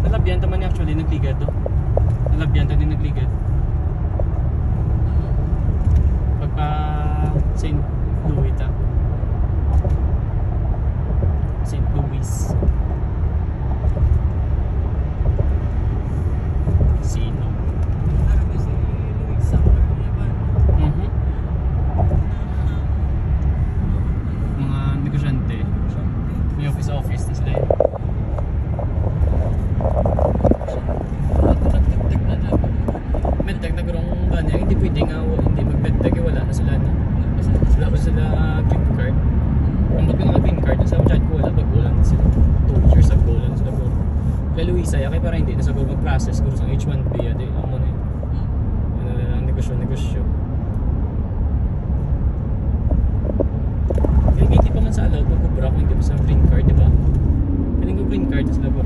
Nalabyan naman actually, nagligad to. Nalabyan to din nagligad. Pagpa St. Louis ta. St. Louis. Sino? Si Luis Sangler niya ba? Mga negosyante. May office na sila yun. Medtech na gano'ng ba niya? Hindi pwede nga, hindi mag-medtech eh, wala na sila na. Wala ba sila green card? Ang ba't nga green card, sa chat ko wala, bago lang sila 2 years ago lang sila po. Kaya Luisa, kaya parang hindi na sa mag-process kung sa H1B, adi, ang muna yun. Ang negosyo. Kaya hindi pa man sa allowed mag-kubra kung hindi pa sa green card, di ba? Kaya ko green card sila po.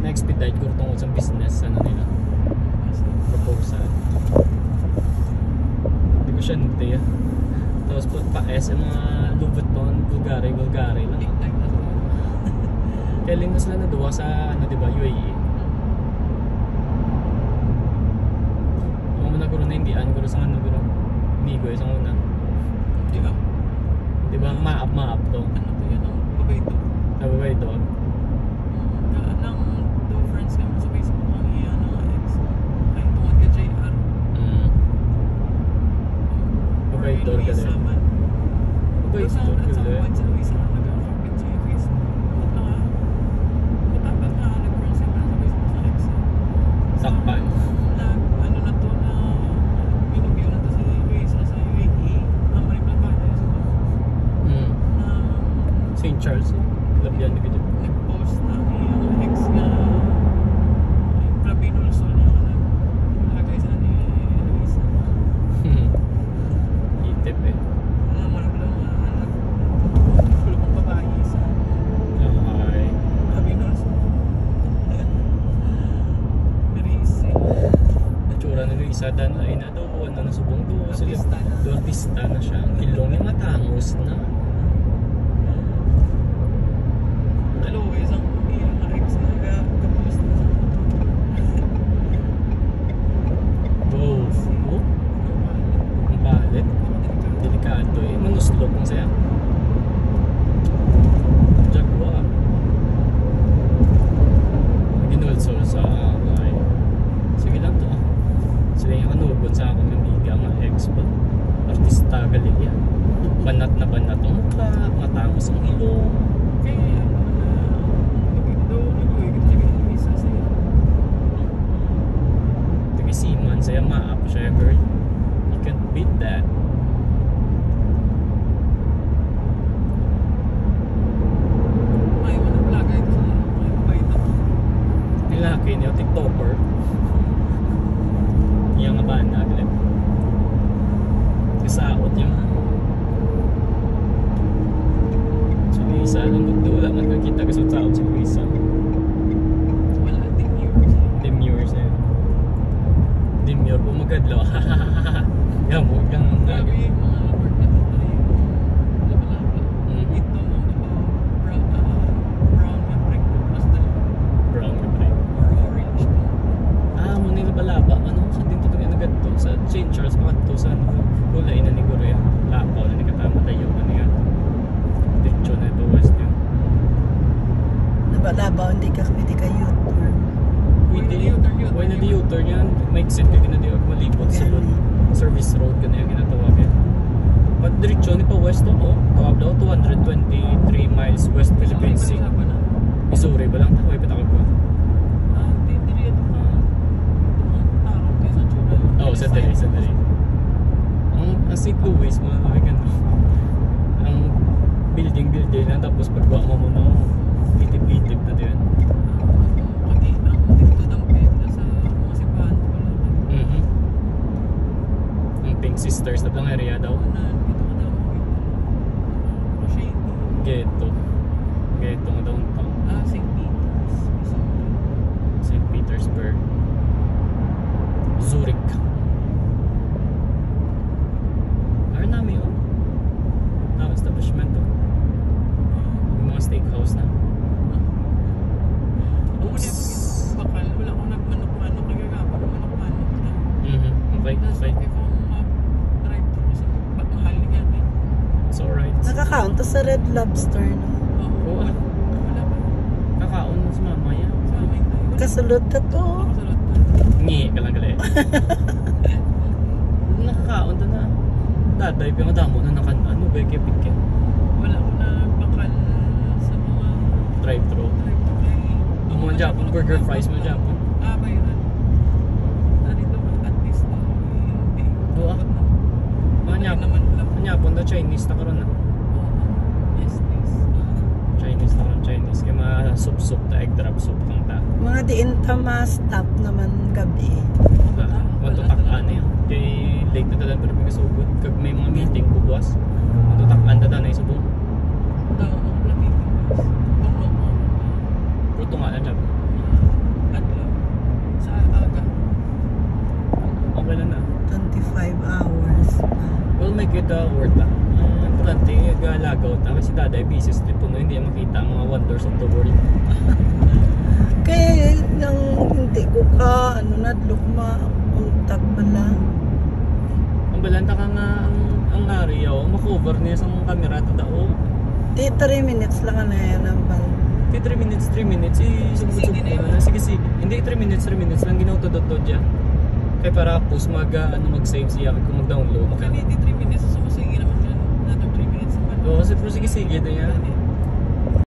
Na-expedite ko tungkol sa business, ano nila. Proposal. Negosyante. Tapos po pa-S, yung mga Louis Vuitton, Bulgari lang. Kaya na sila naduwa sa, ano diba, UAE. Ako mo na guro na hindi, guro sa ano guro. Migo, isang una. Diba, maap to. Ano to yun, babay to? Nababay to. Nang two friends kami sa Facebook ang iyan ng ex. Ay, tungkol ka JR. Babay to ka din. Babay to ka din. Sa Luisa na nag-shopping sa Facebook. Matapang nga nag-friends kami sa Facebook sa ex. Sakpan. Ano na to na binibigyan na to si Luisa sa UAE. Ang mariplan ba na sa St. Charles. Labyan na ka dyan. nag-post na ang ex na Flavino Luzon niya nilagay sa ni Luisa. Itip eh. Alam mo lang nagpulo kong babae sa Okay. Flavino Luzon. Very easy. Natsura na Luisa dan ay na daw ano na subong do sila. Artista na siya. Ang kilong niya matangos na. Luis ang iyan na ex na nag-post na sa Wow. Oh. Ang balit. Delikado eh. Manuslop ang saya. Jaguar. Ginulsol sa ay. Sige lang to. Sila yung kanugod sa akong amiga nga ex pa. Artista galing yan. Banat na banat ang mukha. Matangos ang ilong. kaya Luisa sa Tagasiman saya maap siya girl. You can't beat that. may mga vlogger sa may babae ito. Nilaki niya TikToker. Yang nga ba na galit. Kasaot niya. Si Luisa lang magdula magkakita kasi saot si Luisa. Wala din viewers. Demure siya. Demure po magadlaw. Gamo kang Grabe yung mga award na ito tayo. Laba-laba. Ito ang brown na break plus dalawa. brown na break. Or orange to. Mo nila balaba. Ano sa din to nga nagadto sa St. Charles pakadto sa kulay na ni Korea. Lapaw na ni katama tayo na niya. Diretso na ito west niya. Nabalabaw, hindi ka U-turn. Pwede na di U-turn yan. May exit ka na di malipot sa service road ka na yung ginatawag yan. Pag diretso ni pa west to, tawag daw 223 miles west Philippine Sea. Missouri ba lang? Huwag patakag ko. Sandali. Ang St. Louis, mga namin ang building lang, tapos pagbawa mo muna, itip-itip na din. Ang Pink Sisters na lang area daw. Ghetto nga downtown. St. Petersburg. Zurich. Nami establishment to. Yung mga steakhouse na. Kasulot na to. Kasulot na. Ngi ka lang gali. Nakakaon to na. Daday pa yung damo na nakanaan mo. Beke pike. Wala ko na bakal sa mga Drive-thru. Ang mga Japon, burger fries mo Japon. Mayroon. Nandito ba? At least hindi. Oo, ah. Mga Japon. Mga Japon na Chinese na karon na. Yes, please. Chinese na karon, Chinese. Kaya mga soup-soup ta, egg drop soup kang ta. Mga diin stop naman gabi. Matutak-an eh. Kay late na talan pero may kasugod. Kag may mga meeting ko buwas. Matutak-an ta na isubong. Puto nga lang Japon. Sa aga. Okay lang na. 25 hours. Well, may kita worth ta. Importante, lagaw ta. Kasi daday, busy sleep po no, hindi makita ang mga wonders of the world. Kaya yung hindi ko ka, nadlok ma-untak pala. Ang balanta ka nga ang area, makover niya sa mga camera ta daw. 3 minutes lang na yan ang bang. 3 minutes, isubot-subot na. Sige. Hindi 3 minutes lang ginawtod-tod dyan. Kaya para post mag-save siya kung mag-download. Kaya 83 minutes, sumusigi naman dyan. Another 3 minutes naman. Oo, kasi sige na yan.